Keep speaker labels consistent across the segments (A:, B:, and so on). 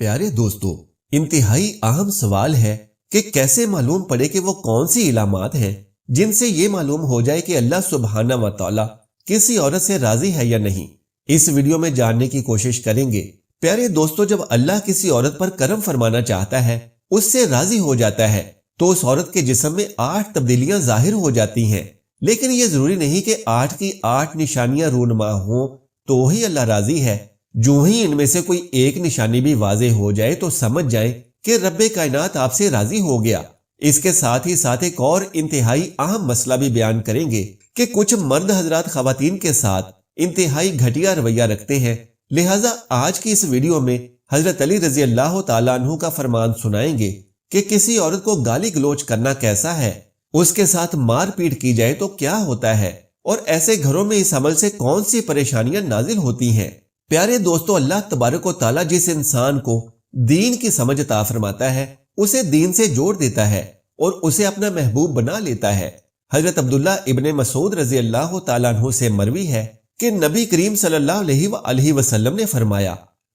A: پیارے دوستو، انتہائی اہم سوال ہے کہ کیسے معلوم پڑے کہ وہ کون سی علامات ہیں جن سے یہ معلوم ہو جائے کہ اللہ سبحانہ و تعالی کسی عورت سے راضی ہے یا نہیں۔ اس ویڈیو میں جاننے کی کوشش کریں گے۔ پیارے دوستو، جب اللہ کسی عورت پر کرم فرمانا چاہتا ہے، اس سے راضی ہو جاتا ہے، تو اس عورت کے جسم میں 8 تبدیلیاں ظاہر ہو جاتی ہیں۔ لیکن یہ ضروری نہیں کہ 8 کی 8 نشانیاں رونما ہوں تو ہی اللہ راضی ہے۔ جو ہی ان میں سے کوئی ایک نشانی بھی واضح ہو جائے تو سمجھ جائیں کہ رب کائنات آپ سے راضی ہو گیا۔ اس کے ساتھ ہی ایک اور انتہائی اہم مسئلہ بھی بیان کریں گے کہ کچھ مرد حضرات خواتین کے ساتھ انتہائی گھٹیا رویہ رکھتے ہیں۔ لہٰذا آج کی اس ویڈیو میں حضرت علی رضی اللہ تعالیٰ عنہ کا فرمان سنائیں گے کہ کسی عورت کو گالی گلوچ کرنا کیسا ہے، اس کے ساتھ مار پیٹ کی جائے تو کیا ہوتا ہے، اور ایسے گھروں میں اس عمل سے کون سی پریشانیاں نازل ہوتی ہیں۔ پیارے دوستو، اللہ تبارک و تعالیٰ جس انسان کو دین کی سمجھ عطا فرماتا ہے، اسے دین سے جوڑ دیتا ہے اور اسے اپنا محبوب بنا لیتا ہے۔ حضرت عبداللہ ابن مسعود رضی اللہ تعالیٰ عنہ سے مروی ہے کہ نبی کریم صلی اللہ علیہ وسلم نے فرمایا،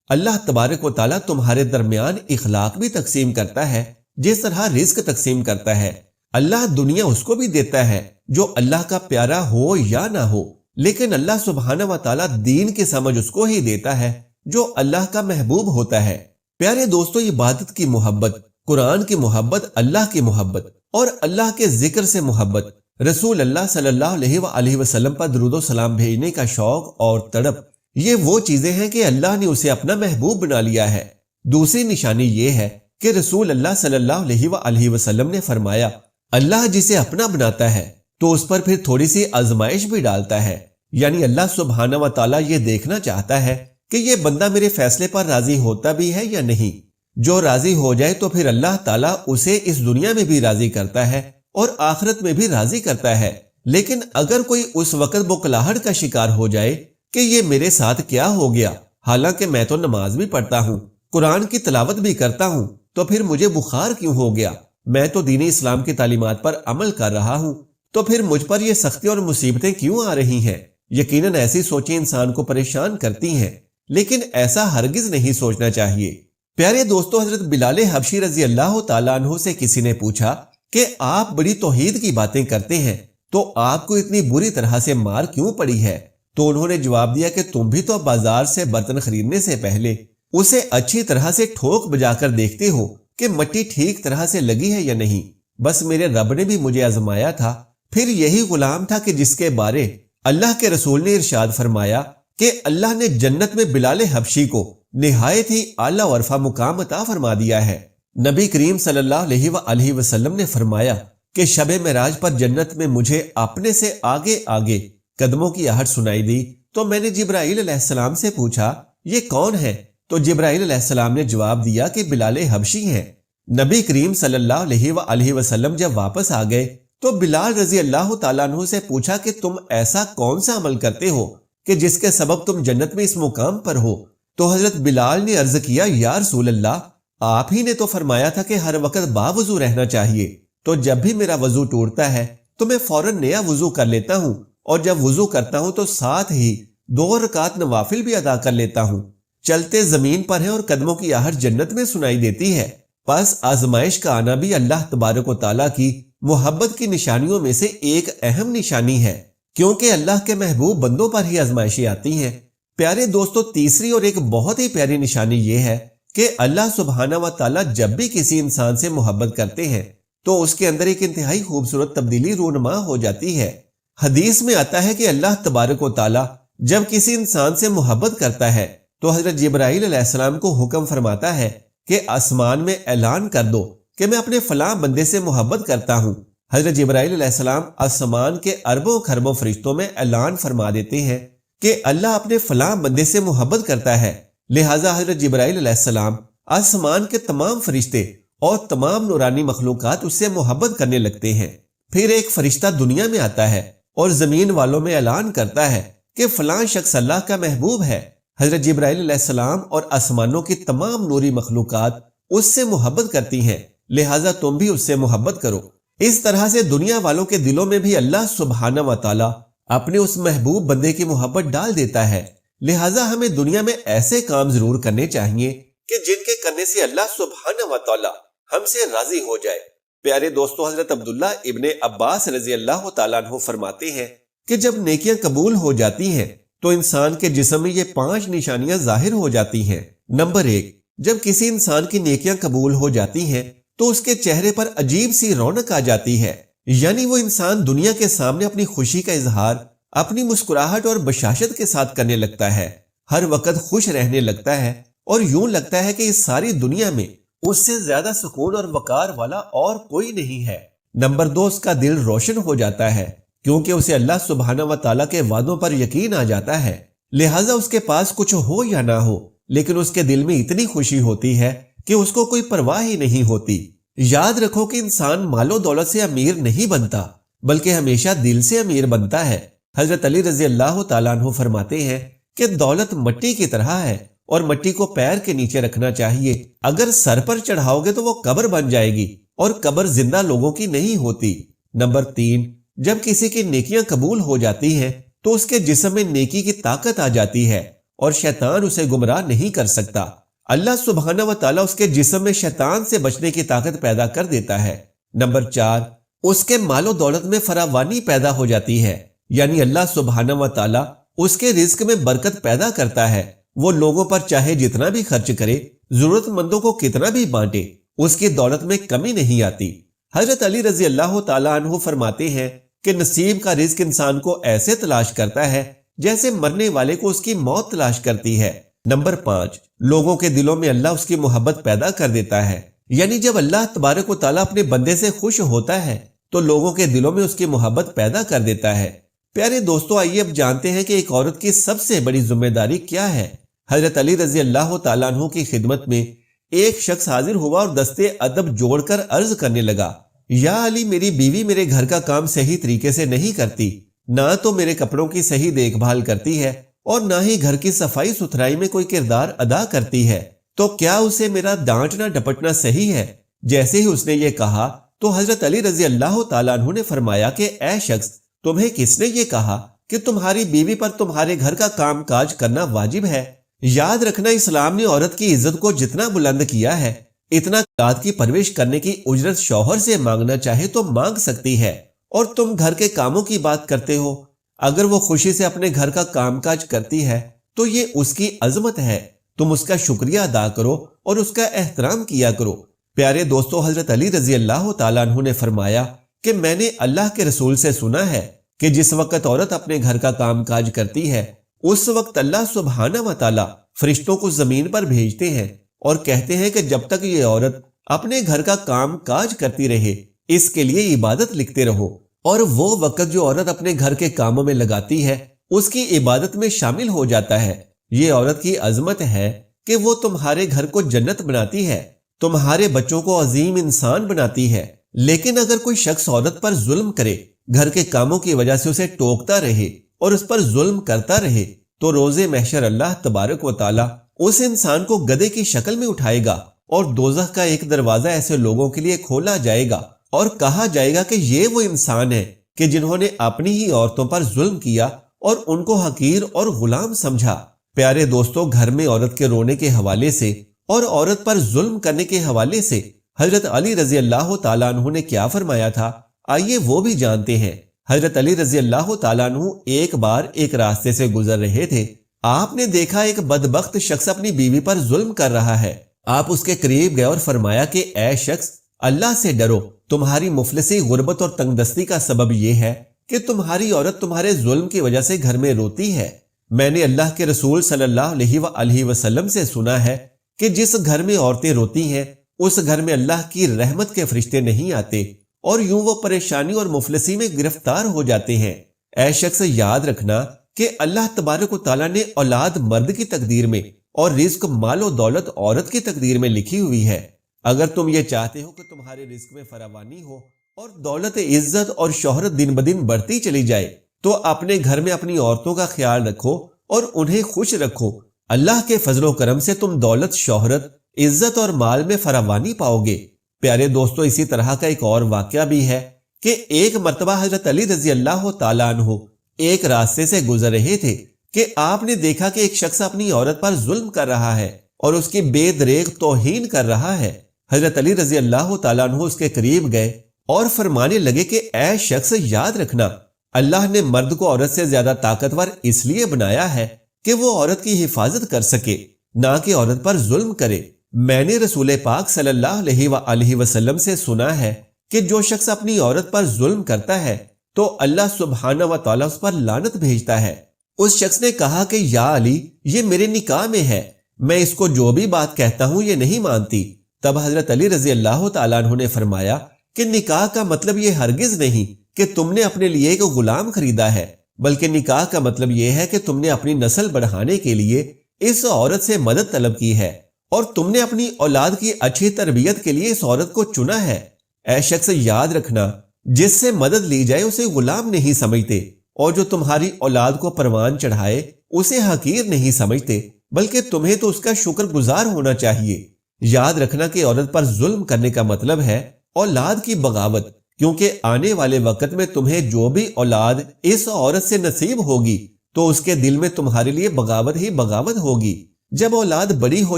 A: اللہ تبارک و تعالیٰ تمہارے درمیان اخلاق بھی تقسیم کرتا ہے جس طرح رزق تقسیم کرتا ہے۔ اللہ دنیا اس کو بھی دیتا ہے جو اللہ کا پیارا ہو یا نہ ہو، لیکن اللہ سبحانہ و تعالیٰ دین کی سمجھ اس کو ہی دیتا ہے جو اللہ کا محبوب ہوتا ہے۔ پیارے دوستو، عبادت کی محبت، قرآن کی محبت، اللہ کی محبت اور اللہ کے ذکر سے محبت، رسول اللہ صلی اللہ علیہ وسلم پر درود و سلام بھیجنے کا شوق اور تڑپ، یہ وہ چیزیں ہیں کہ اللہ نے اسے اپنا محبوب بنا لیا ہے۔ دوسری نشانی یہ ہے کہ رسول اللہ صلی اللہ علیہ وسلم نے فرمایا، اللہ جسے اپنا بناتا ہے تو اس پر پھر تھوڑی سی آزمائش بھی ڈالتا ہے۔ یعنی اللہ سبحانہ و تعالیٰ یہ دیکھنا چاہتا ہے کہ یہ بندہ میرے فیصلے پر راضی ہوتا بھی ہے یا نہیں۔ جو راضی ہو جائے تو پھر اللہ تعالیٰ اسے اس دنیا میں بھی راضی کرتا ہے اور آخرت میں بھی راضی کرتا ہے۔ لیکن اگر کوئی اس وقت بکلاہٹ کا شکار ہو جائے کہ یہ میرے ساتھ کیا ہو گیا، حالانکہ میں تو نماز بھی پڑھتا ہوں، قرآن کی تلاوت بھی کرتا ہوں، تو پھر مجھے بخار کیوں ہو گیا؟ میں تو دین اسلام کی تعلیمات پر عمل کر رہا ہوں، تو پھر مجھ پر یہ سختی اور مصیبتیں کیوں آ رہی ہیں؟ یقیناً ایسی سوچیں انسان کو پریشان کرتی ہیں، لیکن ایسا ہرگز نہیں سوچنا چاہیے۔ پیارے دوستو، حضرت بلال حبشی رضی اللہ تعالیٰ عنہ سے کسی نے پوچھا کہ آپ بڑی توحید کی باتیں کرتے ہیں، تو آپ کو اتنی بری طرح سے مار کیوں پڑی ہے؟ تو انہوں نے جواب دیا کہ تم بھی تو بازار سے برتن خریدنے سے پہلے اسے اچھی طرح سے ٹھوک بجا کر دیکھتے ہو کہ مٹی ٹھیک طرح سے لگی ہے یا نہیں۔ بس میرے رب نے بھی مجھے آزمایا تھا۔ پھر یہی غلام تھا کہ جس کے بارے اللہ کے رسول نے ارشاد فرمایا کہ اللہ نے جنت میں بلال حبشی کو نہایت ہی اعلیٰ و عرفہ مقام عطا فرما دیا ہے۔ نبی کریم صلی اللہ علیہ وسلم نے فرمایا کہ شب معراج پر جنت میں مجھے اپنے سے آگے آگے قدموں کی آہٹ سنائی دی، تو میں نے جبرائیل علیہ السلام سے پوچھا، یہ کون ہے؟ تو جبرائیل علیہ السلام نے جواب دیا کہ بلال حبشی ہیں۔ نبی کریم صلی اللہ علیہ وسلم جب واپس آ گئے تو بلال رضی اللہ تعالیٰ عنہ سے پوچھا کہ تم ایسا کون سا عمل کرتے ہو کہ جس کے سبب تم جنت میں اس مقام پر ہو؟ تو حضرت بلال نے عرض کیا، یا رسول اللہ، آپ ہی نے تو فرمایا تھا کہ ہر وقت باوضو رہنا چاہیے، تو جب بھی میرا وضو ٹوٹتا ہے تو میں فوراً نیا وضو کر لیتا ہوں، اور جب وضو کرتا ہوں تو ساتھ ہی 2 رکعت نوافل بھی ادا کر لیتا ہوں۔ چلتے زمین پر ہیں اور قدموں کی آہٹ جنت میں سنائی دیتی ہے۔ پس آزمائش کا آنا بھی اللہ تبارک و تعالیٰ کی محبت کی نشانیوں میں سے ایک اہم نشانی ہے، کیونکہ اللہ کے محبوب بندوں پر ہی آزمائشیں آتی ہیں۔ پیارے دوستو، تیسری اور ایک بہت ہی پیاری نشانی یہ ہے کہ اللہ سبحانہ و تعالیٰ جب بھی کسی انسان سے محبت کرتے ہیں تو اس کے اندر ایک انتہائی خوبصورت تبدیلی رونما ہو جاتی ہے۔ حدیث میں آتا ہے کہ اللہ تبارک و تعالیٰ جب کسی انسان سے محبت کرتا ہے تو حضرت جبرائیل علیہ السلام کو حکم فرماتا ہے کہ آسمان میں اعلان کر دو کہ میں اپنے فلاں بندے سے محبت کرتا ہوں۔ حضرت جبرائیل علیہ السلام آسمان کے اربوں خربوں فرشتوں میں اعلان فرما دیتے ہیں کہ اللہ اپنے فلاں بندے سے محبت کرتا ہے۔ لہٰذا حضرت جبرائیل علیہ السلام، آسمان کے تمام فرشتے اور تمام نورانی مخلوقات اس سے محبت کرنے لگتے ہیں۔ پھر ایک فرشتہ دنیا میں آتا ہے اور زمین والوں میں اعلان کرتا ہے کہ فلاں شخص اللہ کا محبوب ہے۔ حضرت جبرائیل علیہ السلام اور آسمانوں کی تمام نوری مخلوقات اس سے محبت کرتی ہیں، لہٰذا تم بھی اس سے محبت کرو۔ اس طرح سے دنیا والوں کے دلوں میں بھی اللہ سبحانہ و تعالیٰ اپنے اس محبوب بندے کی محبت ڈال دیتا ہے۔ لہٰذا ہمیں دنیا میں ایسے کام ضرور کرنے چاہیے کہ جن کے کرنے سے اللہ سبحانہ و تعالی ہم سے راضی ہو جائے۔ پیارے دوستو، حضرت عبداللہ ابن عباس رضی اللہ تعالیٰ عنہ فرماتے ہیں کہ جب نیکیاں قبول ہو جاتی ہیں تو انسان کے جسم میں یہ 5 نشانیاں ظاہر ہو جاتی ہیں۔ نمبر 1، جب کسی انسان کی نیکیاں قبول ہو جاتی ہیں تو اس کے چہرے پر عجیب سی رونق آ جاتی ہے، یعنی وہ انسان دنیا کے سامنے اپنی خوشی کا اظہار اپنی مسکراہٹ اور بشاشت کے ساتھ کرنے لگتا ہے، ہر وقت خوش رہنے لگتا ہے اور یوں لگتا ہے کہ اس ساری دنیا میں اس سے زیادہ سکون اور وقار والا اور کوئی نہیں ہے۔ نمبر 2، اس کا دل روشن ہو جاتا ہے کیونکہ اسے اللہ سبحانہ و تعالیٰ کے وعدوں پر یقین آ جاتا ہے، لہٰذا اس کے پاس کچھ ہو یا نہ ہو لیکن اس کے دل میں اتنی خوشی ہوتی ہے کہ اس کو کوئی پرواہ ہی نہیں ہوتی۔ یاد رکھو کہ انسان مال و دولت سے امیر نہیں بنتا بلکہ ہمیشہ دل سے امیر بنتا ہے۔ حضرت علی رضی اللہ تعالیٰ عنہ فرماتے ہیں کہ دولت مٹی کی طرح ہے اور مٹی کو پیر کے نیچے رکھنا چاہیے، اگر سر پر چڑھاؤ گے تو وہ قبر بن جائے گی اور قبر زندہ لوگوں کی نہیں ہوتی۔ نمبر 3، جب کسی کی نیکیاں قبول ہو جاتی ہیں تو اس کے جسم میں نیکی کی طاقت آ جاتی ہے اور شیطان اسے گمراہ نہیں کر سکتا۔ اللہ سبحانہ و تعالیٰ اس کے جسم میں شیطان سے بچنے کی طاقت پیدا کر دیتا ہے۔ نمبر 4، اس کے مال و دولت میں فراوانی پیدا ہو جاتی ہے، یعنی اللہ سبحانہ و تعالیٰ اس کے رزق میں برکت پیدا کرتا ہے، وہ لوگوں پر چاہے جتنا بھی خرچ کرے، ضرورت مندوں کو کتنا بھی بانٹے، اس کی دولت میں کمی نہیں آتی۔ حضرت علی رضی اللہ تعالیٰ عنہ فرماتے ہیں کہ نصیب کا رزق انسان کو ایسے تلاش کرتا ہے جیسے مرنے والے کو اس کی موت تلاش کرتی ہے۔ نمبر 5، لوگوں کے دلوں میں اللہ اس کی محبت پیدا کر دیتا ہے، یعنی جب اللہ تبارک و تعالیٰ اپنے بندے سے خوش ہوتا ہے تو لوگوں کے دلوں میں اس کی محبت پیدا کر دیتا ہے۔ پیارے دوستو، آئیے اب جانتے ہیں کہ ایک عورت کی سب سے بڑی ذمہ داری کیا ہے۔ حضرت علی رضی اللہ تعالیٰ عنہ کی خدمت میں ایک شخص حاضر ہوا اور دستے ادب جوڑ کر عرض کرنے لگا، یا علی، میری بیوی میرے گھر کا کام صحیح طریقے سے نہیں کرتی، نہ تو میرے کپڑوں کی صحیح دیکھ بھال کرتی ہے اور نہ ہی گھر کی صفائی ستھرائی میں کوئی کردار ادا کرتی ہے، تو کیا اسے میرا ڈانٹنا ڈپٹنا صحیح ہے؟ جیسے ہی اس نے یہ کہا تو حضرت علی رضی اللہ تعالیٰ عنہ نے فرمایا کہ اے شخص، تمہیں کس نے یہ کہا کہ تمہاری بیوی پر تمہارے گھر کا کام کاج کرنا واجب ہے؟ یاد رکھنا، اسلام نے عورت کی عزت کو جتنا بلند کیا ہے اتنا اولاد کی پرورش کرنے کی اجرت شوہر سے مانگنا چاہے تو مانگ سکتی ہے۔ اور تم گھر کے کاموں کی بات کرتے ہو، اگر وہ خوشی سے اپنے گھر کا کام کاج کرتی ہے تو یہ اس کی عظمت ہے، تم اس کا شکریہ ادا کرو اور اس کا احترام کیا کرو۔ پیارے دوستو، حضرت علی رضی اللہ تعالیٰ عنہ نے فرمایا کہ میں نے اللہ کے رسول سے سنا ہے کہ جس وقت عورت اپنے گھر کا کام کاج کرتی ہے اس وقت اللہ سبحانہ و تعالیٰ فرشتوں کو زمین پر بھیجتے ہیں اور کہتے ہیں کہ جب تک یہ عورت اپنے گھر کا کام کاج کرتی رہے اس کے لیے عبادت لکھتے رہو، اور وہ وقت جو عورت اپنے گھر کے کاموں میں لگاتی ہے اس کی عبادت میں شامل ہو جاتا ہے۔ یہ عورت کی عظمت ہے کہ وہ تمہارے گھر کو جنت بناتی ہے، تمہارے بچوں کو عظیم انسان بناتی ہے۔ لیکن اگر کوئی شخص عورت پر ظلم کرے، گھر کے کاموں کی وجہ سے اسے ٹوکتا رہے اور اس پر ظلم کرتا رہے، تو روز محشر اللہ تبارک و تعالیٰ اس انسان کو گدھے کی شکل میں اٹھائے گا اور دوزخ کا ایک دروازہ ایسے لوگوں کے لیے کھولا جائے گا اور کہا جائے گا کہ یہ وہ انسان ہے کہ جنہوں نے اپنی ہی عورتوں پر ظلم کیا اور ان کو حقیر اور غلام سمجھا۔ پیارے دوستو، گھر میں عورت کے رونے کے حوالے سے اور عورت پر ظلم کرنے کے حوالے سے حضرت علی رضی اللہ تعالیٰ عنہ نے کیا فرمایا تھا، آئیے وہ بھی جانتے ہیں۔ حضرت علی رضی اللہ تعالیٰ عنہ ایک بار ایک راستے سے گزر رہے تھے، آپ نے دیکھا ایک بدبخت شخص اپنی بیوی پر ظلم کر رہا ہے۔ آپ اس کے قریب گئے اور فرمایا کہ اے شخص، اللہ سے ڈرو، تمہاری مفلسی، غربت اور تنگ دستی کا سبب یہ ہے کہ تمہاری عورت تمہارے ظلم کی وجہ سے گھر میں روتی ہے۔ میں نے اللہ کے رسول صلی اللہ علیہ وآلہ وسلم سے سنا ہے کہ جس گھر میں عورتیں روتی ہیں اس گھر میں اللہ کی رحمت کے فرشتے نہیں آتے اور یوں وہ پریشانی اور مفلسی میں گرفتار ہو جاتے ہیں۔ اے شخص، یاد رکھنا کہ اللہ تبارک و تعالیٰ نے اولاد مرد کی تقدیر میں اور رزق مال و دولت عورت کی تقدیر میں لکھی ہوئی ہے۔ اگر تم یہ چاہتے ہو کہ تمہارے رزق میں فراوانی ہو اور دولت، عزت اور شہرت دن بدن بڑھتی چلی جائے تو اپنے گھر میں اپنی عورتوں کا خیال رکھو اور انہیں خوش رکھو۔ اللہ کے فضل و کرم سے تم دولت، شہرت، عزت اور مال میں فراوانی پاؤ گے۔ پیارے دوستو، اسی طرح کا ایک اور واقعہ بھی ہے کہ ایک مرتبہ حضرت علی رضی اللہ تعالیٰ عنہ ایک راستے سے گزر رہے تھے کہ آپ نے دیکھا کہ ایک شخص اپنی عورت پر ظلم کر رہا ہے۔ اور اس کی بے دریغ توہین کر رہا ہے۔ حضرت علی رضی اللہ تعالیٰ عنہ اس کے قریب گئے اور فرمانے لگے کہ اے شخص، یاد رکھنا، اللہ نے مرد کو عورت سے زیادہ طاقتور اس لیے بنایا ہے کہ وہ عورت کی حفاظت کر سکے، نہ کہ عورت پر ظلم کرے۔ میں نے رسول پاک صلی اللہ علیہ وآلہ وسلم سے سنا ہے کہ جو شخص اپنی عورت پر ظلم کرتا ہے تو اللہ سبحانہ و تعالیٰ اس پر لعنت بھیجتا ہے۔ اس شخص نے کہا کہ یا علی، یہ میرے نکاح میں ہے، میں اس کو جو بھی بات کہتا ہوں یہ نہیں مانتی۔ تب حضرت علی رضی اللہ تعالیٰ عنہ نے فرمایا کہ نکاح کا مطلب یہ ہرگز نہیں کہ تم نے اپنے لیے ایک غلام خریدا ہے، بلکہ نکاح کا مطلب یہ ہے کہ تم نے اپنی نسل بڑھانے کے لیے اس عورت سے مدد طلب کی ہے اور تم نے اپنی اولاد کی اچھی تربیت کے لیے اس عورت کو چنا ہے۔ اے شخص، یاد رکھنا، جس سے مدد لی جائے اسے غلام نہیں سمجھتے، اور جو تمہاری اولاد کو پروان چڑھائے اسے حقیر نہیں سمجھتے، بلکہ تمہیں تو اس کا شکر گزار ہونا چاہیے۔ یاد رکھنا کہ عورت پر ظلم کرنے کا مطلب ہے اولاد کی بغاوت، کیونکہ آنے والے وقت میں تمہیں جو بھی اولاد اس عورت سے نصیب ہوگی تو اس کے دل میں تمہارے لیے بغاوت ہی بغاوت ہوگی۔ جب اولاد بڑی ہو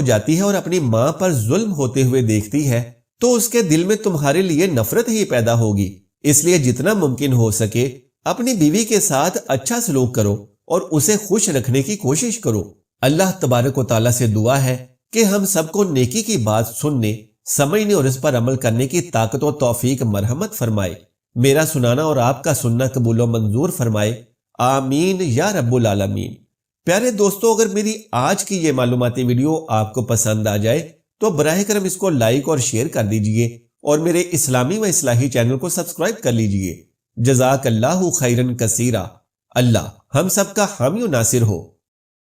A: جاتی ہے اور اپنی ماں پر ظلم ہوتے ہوئے دیکھتی ہے تو اس کے دل میں تمہارے لیے نفرت ہی پیدا ہوگی۔ اس لیے جتنا ممکن ہو سکے اپنی بیوی کے ساتھ اچھا سلوک کرو اور اسے خوش رکھنے کی کوشش کرو۔ اللہ تبارک و تعالیٰ سے دعا ہے کہ ہم سب کو نیکی کی بات سننے، سمجھنے اور اس پر عمل کرنے کی طاقت و توفیق مرحمت فرمائے۔ میرا سنانا اور آپ کا سننا قبول و منظور فرمائے، آمین یا رب العالمین۔ پیارے دوستو، اگر میری آج کی یہ معلوماتی ویڈیو آپ کو پسند آ جائے تو براہ کرم اس کو لائک اور شیئر کر دیجئے اور میرے اسلامی و اصلاحی چینل کو سبسکرائب کر لیجئے۔ جزاک اللہ خیرن کثیرا۔ اللہ ہم سب کا حامی و ناصر ہو۔